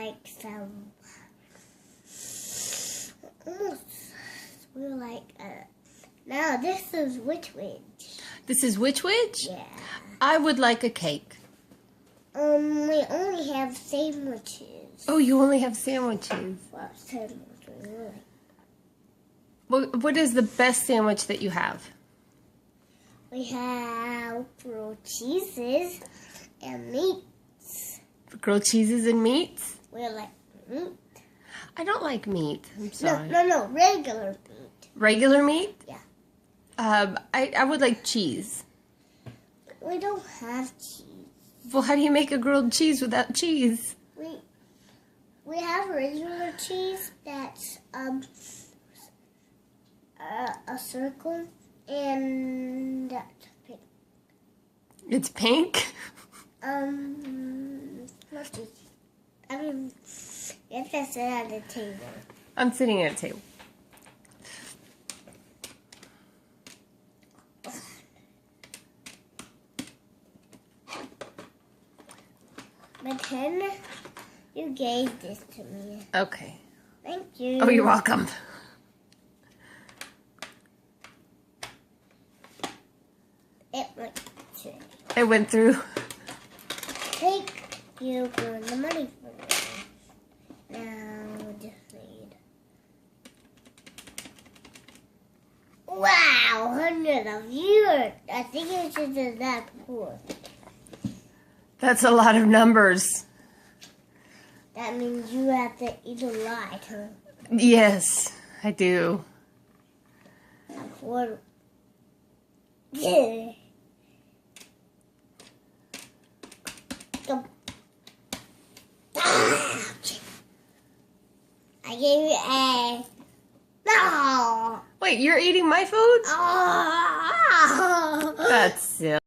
like some. Almost. We're like. Now this is Witch Witch. This is Witch Witch? Yeah. I would like a cake. We only have sandwiches. Oh, you only have sandwiches. Well, sandwiches. Really. What is the best sandwich that you have? We have grilled cheeses and meats. Grilled cheeses and meats? We like meat. I don't like meat. I'm sorry. No, regular meat. Regular meat? Yeah. I would like cheese. We don't have cheese. Well, how do you make a grilled cheese without cheese? We have regular cheese that's a circle and that's pink. It's pink? Let's see. You have to sit at the table. I'm sitting at a table. But then you gave this to me. Okay. Thank you. Oh, you're welcome. It went through. It went through. Thank you for the money for me. Now just read. Wow, 100 of viewers. I think you should do that before. That's a lot of numbers. That means you have to eat a lot, huh? Yes, I do. What? Yeah. I gave you a. No! Wait, you're eating my food? Oh! That's silly.